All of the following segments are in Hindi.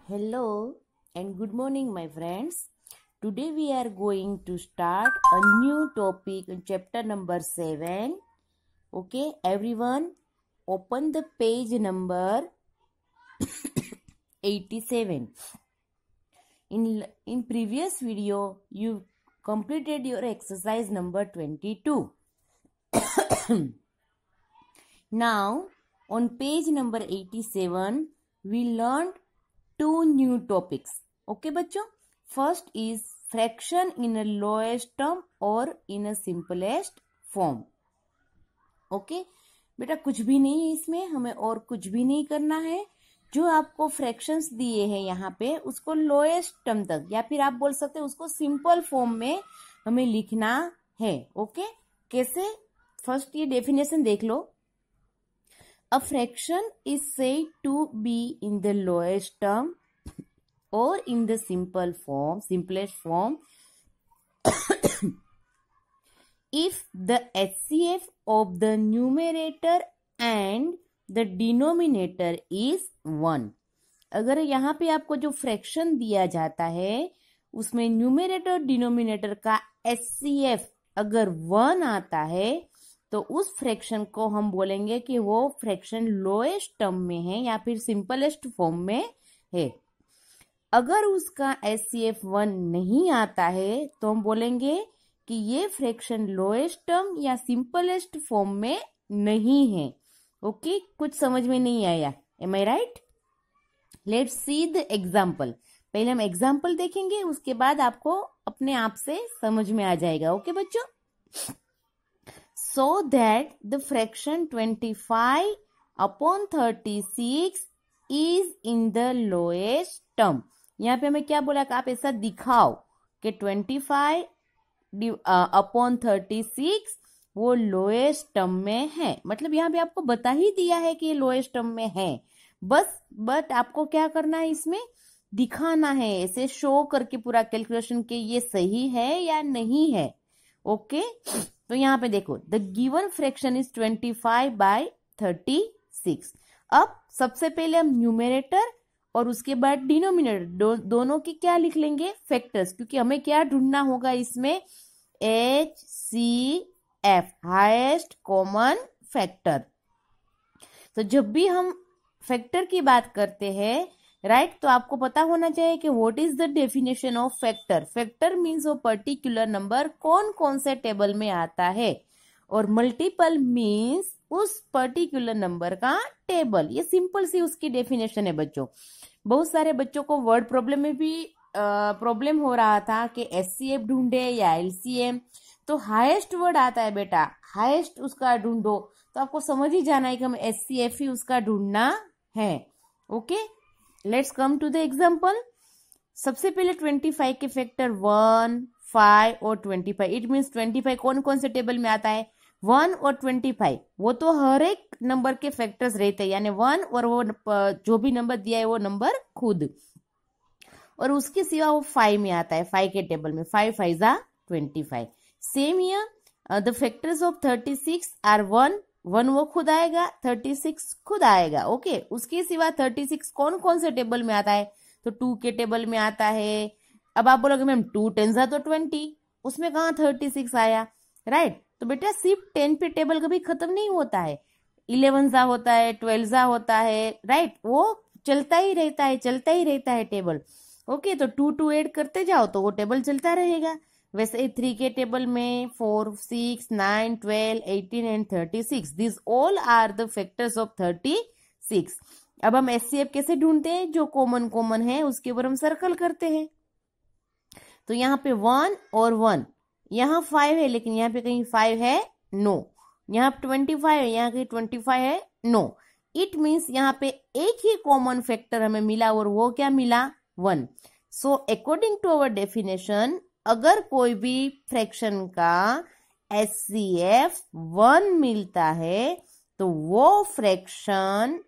Hello and good morning, my friends. Today we are going to start a new topic in chapter number 7. Okay, everyone, open the page number 87. In previous video, you completed your exercise number 22. Now, on page number 87, we learned two new topics. Okay बच्चों, first is fraction in a lowest term or in a simplest form. Okay बेटा, कुछ भी नहीं है इसमें, हमें और कुछ भी नहीं करना है. जो आपको फ्रैक्शंस दिए हैं यहाँ पे, उसको लोएस्ट टर्म तक या फिर आप बोल सकते हैं उसको सिंपल फॉर्म में हमें लिखना है. ओके कैसे? फर्स्ट ये डेफिनेशन देख लो. A fraction is said to be in the lowest term or in the simplest form if the HCF of the numerator and the denominator is 1. अगर यहाँ पे आपको जो फ्रैक्शन दिया जाता है उसमें न्यूमरेटर और डिनोमिनेटर का HCF अगर 1 आता है तो उस फ्रैक्शन को हम बोलेंगे कि वो फ्रैक्शन लोएस्ट टर्म में है या फिर सिंपलेस्ट फॉर्म में है. अगर उसका HCF 1 नहीं आता है तो हम बोलेंगे कि ये फ्रैक्शन लोएस्ट टर्म या सिंपलेस्ट फॉर्म में नहीं है. ओके कुछ समझ में नहीं आया? Am I right? Let's see the example. पहले हम एग्जाम्पल देखेंगे, उसके बाद आपको अपने आप से समझ में आ जाएगा. ओके बच्चों, so that the fraction 25 upon 36 is in the lowest term. यहाँ पे हमें क्या बोला कि आप ऐसा दिखाओ कि 25 upon 36 वो लोएस्ट टर्म में है. मतलब यहाँ पे आपको बता ही दिया है कि ये लोएस्ट टर्म में है, बट आपको क्या करना है, इसमें दिखाना है, ऐसे शो करके पूरा कैलकुलेशन के ये सही है या नहीं है. ओके तो यहाँ पे देखो, द गिवन फ्रैक्शन इज 25/36. अब सबसे पहले हम न्यूमरेटर और उसके बाद डिनोमिनेटर दोनों की क्या लिख लेंगे? फैक्टर्स, क्योंकि हमें क्या ढूंढना होगा इसमें? HCF, highest common factor. तो जब भी हम फैक्टर की बात करते हैं राइट, तो आपको पता होना चाहिए कि what is the definition of factor. Factor means वो पर्टिकुलर नंबर कौन कौन से टेबल में आता है, और मल्टीपल मीन्स उस पर्टिकुलर नंबर का टेबल. ये सिंपल सी उसकी डेफिनेशन है बच्चों. बहुत सारे बच्चों को वर्ड प्रॉब्लम में भी प्रॉब्लम हो रहा था कि HCF ढूंढे या LCM. तो हाईएस्ट वर्ड आता है बेटा, हाईएस्ट उसका ढूंढो. तो आपको समझ ही जाना है कि हम HCF ही उसका ढूंढना है. Okay let's come to the example. सबसे पहले 25 के फैक्टर 1, 5 और 25. इट मीन्स 25 कौन कौन से टेबल में आता है? 1 और 25 वो तो हर एक नंबर के फैक्टर्स रहते हैं, यानी 1 और वो जो भी नंबर दिया है वो नंबर खुद, और उसके सिवा वो 5 में आता है, 5 के टेबल में. 5 5 25. Same year the factors of 36 are 1 वो खुद आएगा, 36 खुद आएगा. ओके उसके सिवा 36 कौन कौन से टेबल में आता है? तो 2 के टेबल में आता है. अब आप बोलोगे मैम 2 10 तो 20, उसमें कहाँ 36 आया? राइट तो बेटा सिर्फ 10 पे टेबल कभी खत्म नहीं होता है, 11 होता है, 12 होता है. राइट वो चलता ही रहता है टेबल. ओके तो 2 2 ऐड करते जाओ तो वो टेबल चलता रहेगा. वैसे 3 के टेबल में 4, 6, 9, 12, 18 and 36. This all are the factors of 36. अब हम HCF कैसे ढूंढते हैं? जो कॉमन है उसके ऊपर हम सर्कल करते हैं. तो यहाँ पे 1 और 1, यहाँ 5 है लेकिन यहाँ पे कहीं 5 है? नो. यहाँ 25 है, यहाँ कहीं 25 है? नो. इट मीन्स यहाँ पे एक ही कॉमन फैक्टर हमें मिला, और वो क्या मिला? 1. So according to our definition, अगर कोई भी फ्रैक्शन का HCF 1 मिलता है तो वो फ्रैक्शन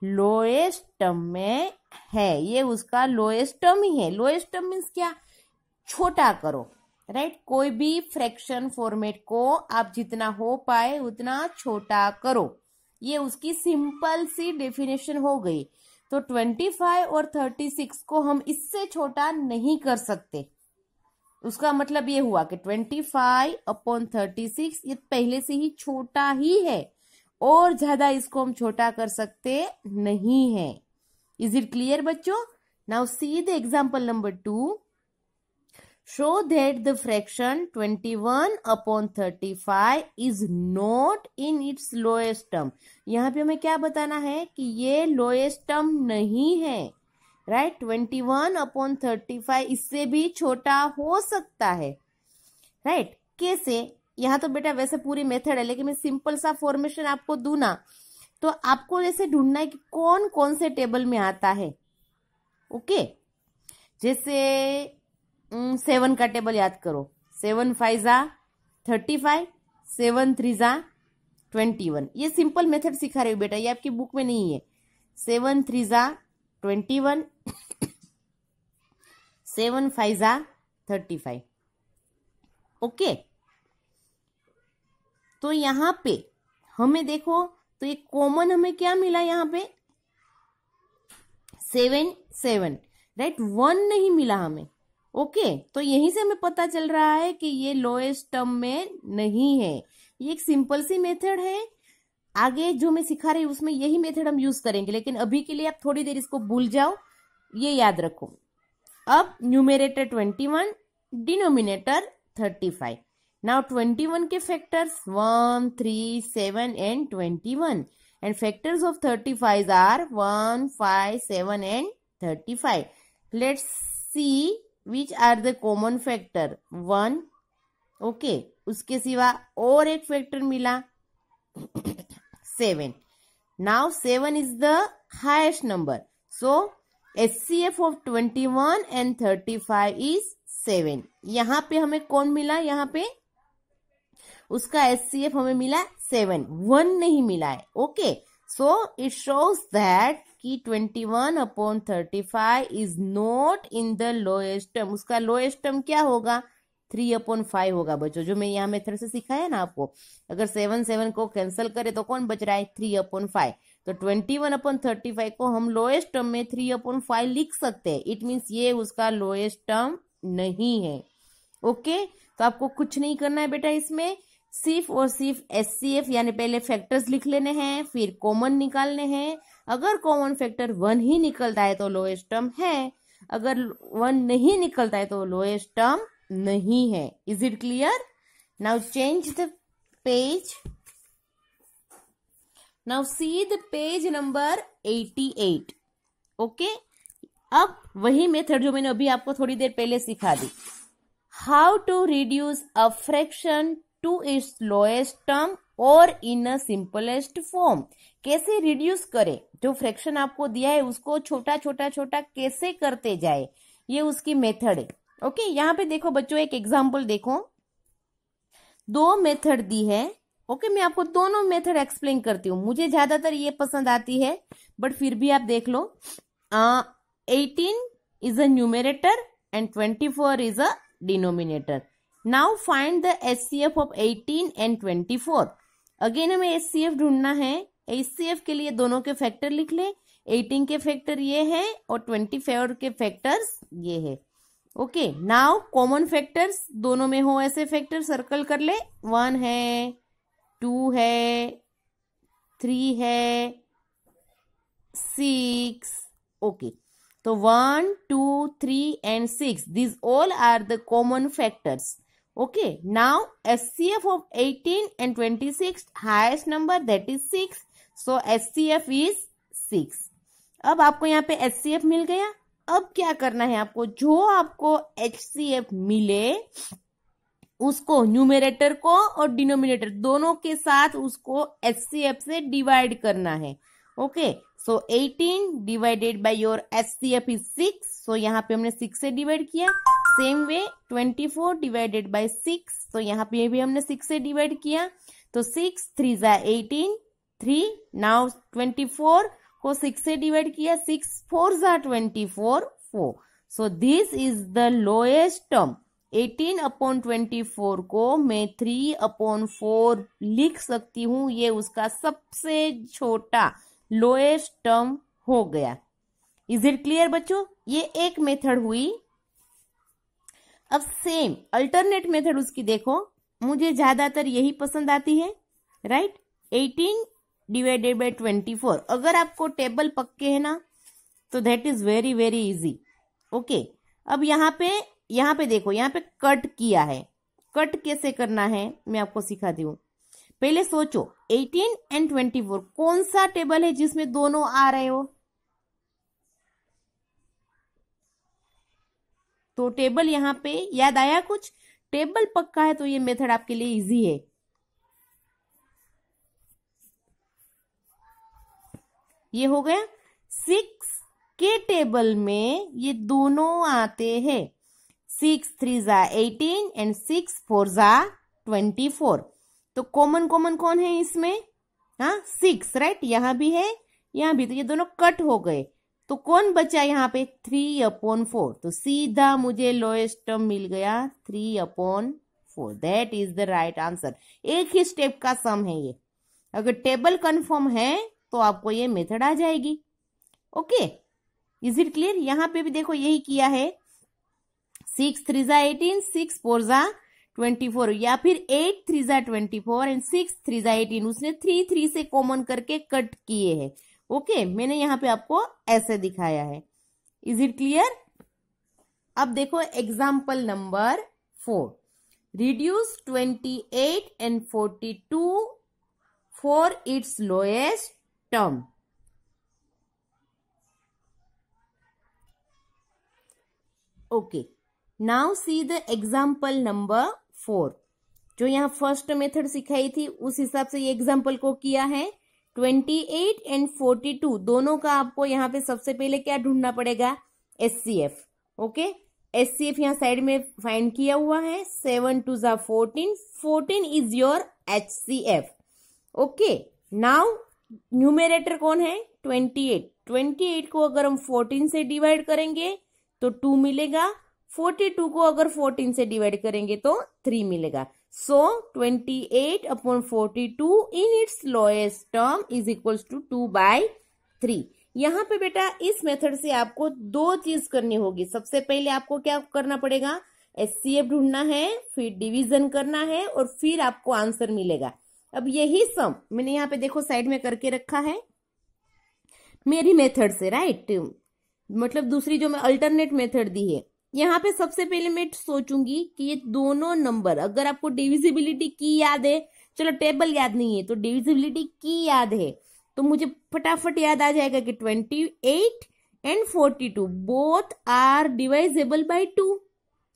लोएस्ट टर्म में है. ये उसका लोएस्ट टर्म ही है. लोएस्ट टर्म मीन्स क्या? छोटा करो. राइट कोई भी फ्रैक्शन फॉर्मेट को आप जितना हो पाए उतना छोटा करो. ये उसकी सिंपल सी डेफिनेशन हो गई. तो 25 और 36 को हम इससे छोटा नहीं कर सकते। उसका मतलब ये हुआ कि 25/36 ये पहले से ही छोटा ही है और ज्यादा इसको हम छोटा कर सकते नहीं है। इज इट क्लियर बच्चों? Now see the example number 2। Show that the fraction 21/35 is not in its lowest term। यहाँ पे हमें क्या बताना है कि ये लोएस्ट टर्म नहीं है, राइट। 21/35 इससे भी छोटा हो सकता है, राइट। कैसे? यहाँ तो बेटा वैसे पूरी मेथड है, लेकिन मैं सिंपल सा फॉर्मेशन आपको दूं ना, तो आपको जैसे ढूंढना है कि कौन कौन से टेबल में आता है। ओके, जैसे 7 का टेबल याद करो। 7 5 जा 35, 7 3 जा 21। ये सिंपल मेथड सिखा रही हूँ बेटा, ये आपकी बुक में नहीं है। 7 3 जा 21, 7 5 जा 35। ओके, तो यहां पे हमें देखो, तो ये कॉमन हमें क्या मिला यहाँ पे? 7 7, राइट। 1 नहीं मिला हमें। ओके, तो यहीं से हमें पता चल रहा है कि ये लोएस्ट टर्म में नहीं है। ये एक सिंपल सी मेथड है, आगे जो मैं सिखा रही हूँ उसमें यही मेथड हम यूज करेंगे, लेकिन अभी के लिए आप थोड़ी देर इसको भूल जाओ, ये याद रखो। अब न्यूमेरेटर 21, डिनोमिनेटर 35। नाउ 21 के factors 1 3 7 and 21, and factors of 35 are 1 5 7 and 35। Let's see which are the common factor. 1, okay, उसके सिवा और एक फैक्टर मिला 7। Now 7 is the highest number, so HCF of 21 and 35 is 7। यहां पे हमें कौन मिला? यहाँ पे उसका HCF हमें मिला 7, 1 नहीं मिला है। Okay, so it shows that कि 21/35 is not in the lowest term. उसका लोएस्ट टर्म क्या होगा? 3/5 होगा बच्चों, जो मैं यहाँ मेथड से सिखाया ना आपको। अगर 7 7 को कैंसिल करे तो कौन बच रहा है? 3/5। तो 21/35 को हम लोएस्ट टर्म में 3/5 लिख सकते हैं। इट मीन्स ये उसका लोएस्ट टर्म नहीं है। ओके, तो आपको कुछ नहीं करना है बेटा, इसमें सिर्फ और सिर्फ HCF यानी पहले फैक्टर्स लिख लेने हैं, फिर कॉमन निकालने हैं। अगर कॉमन फैक्टर 1 ही निकलता है तो लोएस्ट टर्म है, अगर 1 नहीं निकलता है तो लोएस्ट टर्म नहीं है। Is it clear? Now change the page. Now see the page number 88। Okay, अब वही मेथड जो मैंने अभी आपको थोड़ी देर पहले सिखा दी। How to reduce a fraction to its lowest term और इन अ सिंपलेस्ट फॉर्म। कैसे रिड्यूस करे? जो फ्रैक्शन आपको दिया है उसको छोटा छोटा छोटा कैसे करते जाए, ये उसकी मेथड है। ओके, यहाँ पे देखो बच्चों, एक एग्जांपल देखो। 2 मेथड दी है। ओके, मैं आपको दोनों मेथड एक्सप्लेन करती हूँ। मुझे ज्यादातर ये पसंद आती है, बट फिर भी आप देख लो। 18 is a numerator and 24 is a denominator. Now find the HCF of 18 and 24। Again हमें HCF ढूंढना है। HCF के लिए दोनों के फैक्टर लिख ले। 18 के फैक्टर ये है और 24 के फैक्टर्स ये है। ओके, नाउ कॉमन फैक्टर्स दोनों में हो ऐसे फैक्टर सर्कल कर ले। 1 है, 2 है, 3 है, 6। ओके, तो 1 2 3 and 6, these all are the common factors. Okay, now HCF of 18 and 26, highest number, that is 6. So HCF is 6. अब आपको यहाँ पे HCF मिल गया। अब क्या करना है आपको? जो आपको HCF मिले उसको न्यूमेरेटर को और डिनोमिनेटर दोनों के साथ उसको HCF से डिवाइड करना है। Okay, so 18 divided by your HCF is 6। सो यहाँ पे हमने 6 से डिवाइड किया। सेम वे 24 डिवाइडेड बाय 6, तो यहाँ पे भी हमने 6 से डिवाइड किया। तो 6 3 जा 18, 3। नाउ 24 को 6 से डिवाइड किया, 6 4 जा 24, 4। So this is the lowest term. 18/24 को मैं 3/4 लिख सकती हूँ। ये उसका सबसे छोटा लोएस्ट टर्म हो गया। इज इट क्लियर बच्चों? ये एक मेथड हुई। अब सेम अल्टरनेट मेथड उसकी देखो, मुझे ज्यादातर यही पसंद आती है, राइट। 18 divided by 24। अगर आपको टेबल पक्के है ना तो that is very very easy. Okay, अब यहाँ पे देखो, यहाँ पे कट किया है। कट कैसे करना है मैं आपको सिखाती हूँ। पहले सोचो 18 एंड 24 कौन सा टेबल है जिसमें दोनों आ रहे हो? तो टेबल यहाँ पे याद आया कुछ? टेबल पक्का है तो ये मेथड आपके लिए इजी है। ये हो गया 6 के टेबल में ये दोनों आते हैं। 6 3 जा 18 एंड 6 4 जा 24। तो कॉमन कौन है इसमें? हाँ 6, राइट। यहां भी है, यहां भी, तो ये दोनों कट हो गए। तो कौन बचा यहाँ पे? 3/4। तो सीधा मुझे लोएस्ट टर्म मिल गया 3/4। That is the right answer. एक ही स्टेप का सम है ये। अगर टेबल कंफर्म है तो आपको ये मेथड आ जाएगी। Okay, is it clear? यहाँ पे भी देखो यही किया है। 6 3 जा 18, 6 4 जा 24, या फिर 8 3 जा 24 एंड 6 3 जा 18। उसने 3 से कॉमन करके कट किए हैं। ओके, मैंने यहाँ पे आपको ऐसे दिखाया है। Is it clear? अब देखो example number 4। Reduce 28 and 42 for its lowest term. Okay, now see the example number 4। जो यहाँ फर्स्ट मेथड सिखाई थी उस हिसाब से ये एग्जाम्पल को किया है। 28 एंड 42 दोनों का आपको यहाँ पे सबसे पहले क्या ढूंढना पड़ेगा? HCF। ओके, HCF यहाँ साइड में फाइंड किया हुआ है। 7 2 जा 14, 14 is your HCF। Okay, now numerator कौन है? 28। 28 को अगर हम 14 से डिवाइड करेंगे तो 2 मिलेगा। 42 को अगर 14 से डिवाइड करेंगे तो 3 मिलेगा। So 28/42 in its lowest term is equals to 2/3। यहाँ पे बेटा इस मेथड से आपको दो चीज करनी होगी। सबसे पहले आपको क्या करना पड़ेगा? HCF ढूंढना है, फिर डिवीजन करना है और फिर आपको आंसर मिलेगा। अब यही सम मैंने यहाँ पे देखो साइड में करके रखा है मेरी मेथड से, राइट। मतलब दूसरी जो मैं अल्टरनेट मेथड दी है, यहाँ पे सबसे पहले मैं सोचूंगी कि ये दोनों नंबर, अगर आपको डिविजिबिलिटी की याद है, चलो टेबल याद नहीं है तो डिविजिबिलिटी की याद है, तो मुझे फटाफट याद आ जाएगा कि 28 and 42 both are divisible by 2,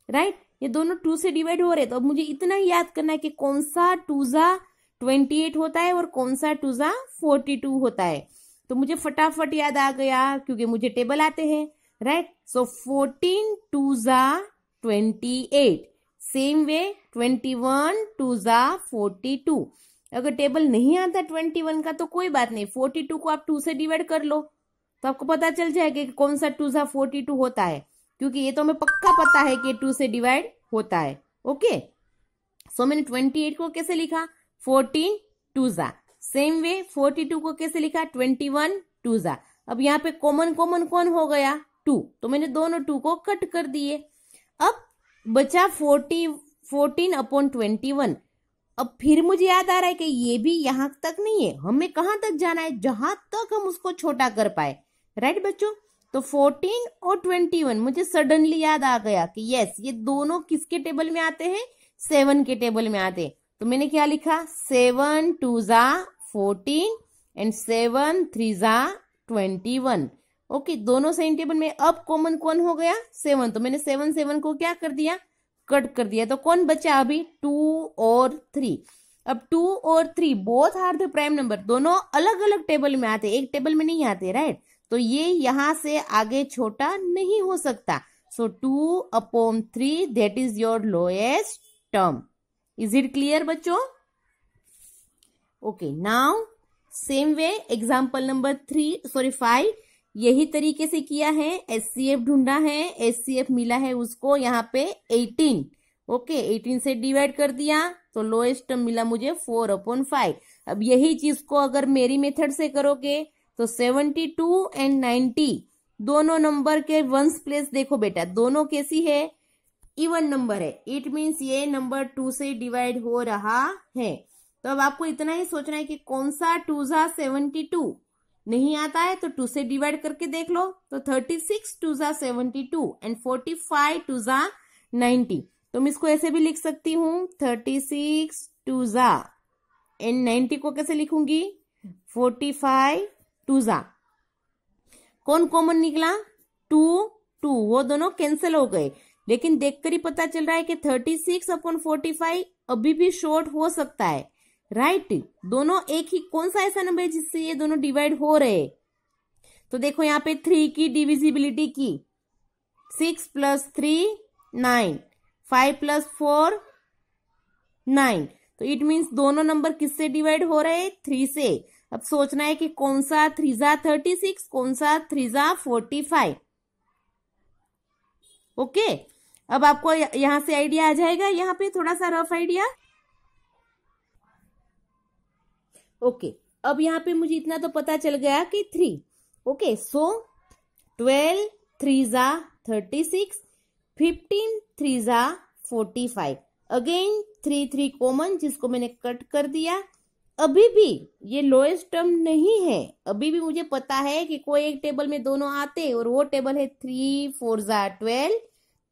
right. ये दोनों 2 से डिवाइड हो रहे, तो अब मुझे इतना ही याद करना है कि कौन सा 2 जा 28 होता है और कौन सा 2 जा 42 होता है। तो मुझे फटाफट याद आ गया क्योंकि मुझे टेबल आते हैं, राइट। सो 14 2 जा 28, सेम वे 21 2 जा 42। अगर टेबल नहीं आता 21 का तो कोई बात नहीं, 42 को आप 2 से डिवाइड कर लो तो आपको पता चल जाएगा कि कौन सा 2 जा 42 होता है, क्योंकि ये तो हमें पक्का पता है कि 2 से डिवाइड होता है। ओके, सो मैंने 28 को कैसे लिखा? 14 2 जा। सेम वे 42 को कैसे लिखा? 21 2 जा। अब यहाँ पे कॉमन कौन हो गया? 2, तो मैंने दोनों 2 को कट कर दिए। अब बचा 14/21। अब फिर मुझे याद आ रहा है कि ये भी यहां तक नहीं है, हमें कहां तक जाना है? जहां तक हम उसको छोटा कर पाए, राइट बच्चों। तो 14 और 21 मुझे सडनली याद आ गया कि यस, ये दोनों किसके टेबल में आते हैं? 7 के टेबल में आते हैं। तो मैंने क्या लिखा? 7 2 जा 14 एंड 7 3 जा 21। ओके, दोनों सेम टेबल में। अब कॉमन कौन हो गया? 7। तो मैंने 7 को क्या कर दिया? कट कर दिया। तो कौन बचा अभी? 2 और 3। अब 2 और 3 both are the prime number, दोनों अलग अलग टेबल में आते, एक टेबल में नहीं आते, राइट। तो ये यहां से आगे छोटा नहीं हो सकता। So 2/3 that is your lowest term. Is it clear बच्चों? Okay, now same way example number 5 यही तरीके से किया है। HCF ढूंढा है, HCF मिला है उसको यहाँ पे 18। ओके, 18 से डिवाइड कर दिया तो लोएस्ट टर्म मिला मुझे 4/5। अब यही चीज को अगर मेरी मेथड से करोगे तो 72 एंड 90 दोनों नंबर के वंस प्लेस देखो बेटा, दोनों कैसी है, इवन नंबर है, इट मीन्स ये नंबर 2 से डिवाइड हो रहा है। तो अब आपको इतना ही सोचना है कि कौन सा 2 जा 72, नहीं आता है तो 2 से डिवाइड करके देख लो। तो 36 2 जा 72 एंड 45 2 जा 90। तो मैं इसको ऐसे भी लिख सकती हूँ, 36 2 जा एंड 90 को कैसे लिखूंगी, 45 2 जा। कौन कॉमन निकला, 2 2, वो दोनों कैंसिल हो गए। लेकिन देखकर ही पता चल रहा है कि 36/45 अभी भी शॉर्ट हो सकता है, राइट। दोनों एक ही, कौन सा ऐसा नंबर है जिससे ये दोनों डिवाइड हो रहे। तो देखो यहाँ पे 3 की डिविजिबिलिटी की, 6 + 3 9, 5 + 4 9। तो इट मीन्स दोनों नंबर किससे डिवाइड हो रहे हैं, 3 से। अब सोचना है कि कौन सा 3 जा 36, कौन सा 3 जा 45। ओके, अब आपको यहां से आइडिया आ जाएगा, यहाँ पे थोड़ा सा रफ आइडिया। ओके, अब यहाँ पे मुझे इतना तो पता चल गया कि 3। ओके, सो 12 3 जा 36, 15 3 जा 45। अगेन 3 3 कॉमन, जिसको मैंने कट कर दिया। अभी भी ये लोएस्ट टर्म नहीं है, अभी भी मुझे पता है कि कोई एक टेबल में दोनों आते, और वो टेबल है 3 4 जा 12,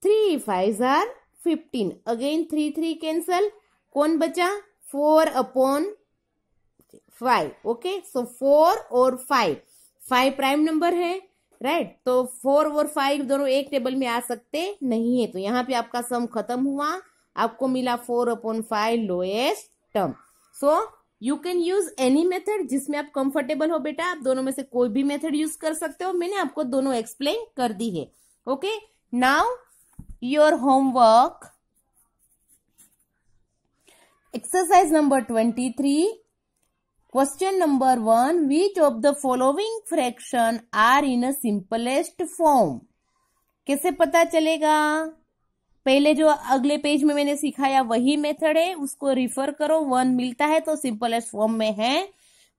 3 5 जा 15। अगेन 3 3 कैंसल, कौन बचा, 4/5। ओके, सो 4 और 5 प्राइम नंबर है, राइट। तो 4 और 5 दोनों एक टेबल में आ सकते नहीं है। तो यहाँ पे आपका सम खत्म हुआ, आपको मिला 4/5 lowest term. So you can use any method जिसमें आप कंफर्टेबल हो बेटा, आप दोनों में से कोई भी मेथड यूज कर सकते हो। मैंने आपको दोनों एक्सप्लेन कर दी है। Okay, now your homework, exercise number 23, question number 1, which of the following fraction are in a simplest form. कैसे पता चलेगा, पहले जो अगले पेज में मैंने सिखाया वही मेथड है, उसको रिफर करो। 1 मिलता है तो सिंपलेस्ट फॉर्म में है,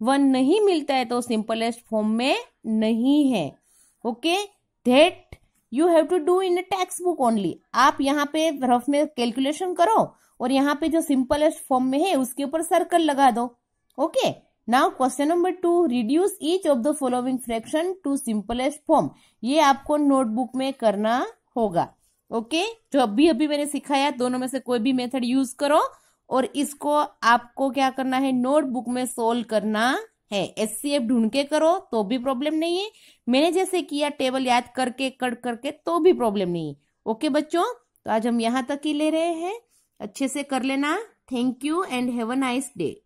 1 नहीं मिलता है तो सिंपलेस्ट फॉर्म में नहीं है। Okay, that you have to do in text book only. आप यहाँ पे रफ में कैलकुलेशन करो और यहाँ पे जो सिंपलेस्ट फॉर्म में है उसके ऊपर सर्कल लगा दो। Okay, now question number 2, reduce each of the following fraction to simplest form. ये आपको नोटबुक में करना होगा। ओके, जो अभी अभी मैंने सिखाया दोनों में से कोई भी मेथड यूज करो, और इसको आपको क्या करना है, नोटबुक में सोल्व करना है। एचसीएफ ढूंढ के करो तो भी प्रॉब्लम नहीं है, मैंने जैसे किया टेबल याद करके कट करके तो भी प्रॉब्लम नहीं है। ओके बच्चों, तो आज हम यहाँ तक ही ले रहे हैं, अच्छे से कर लेना। Thank you and have a nice day.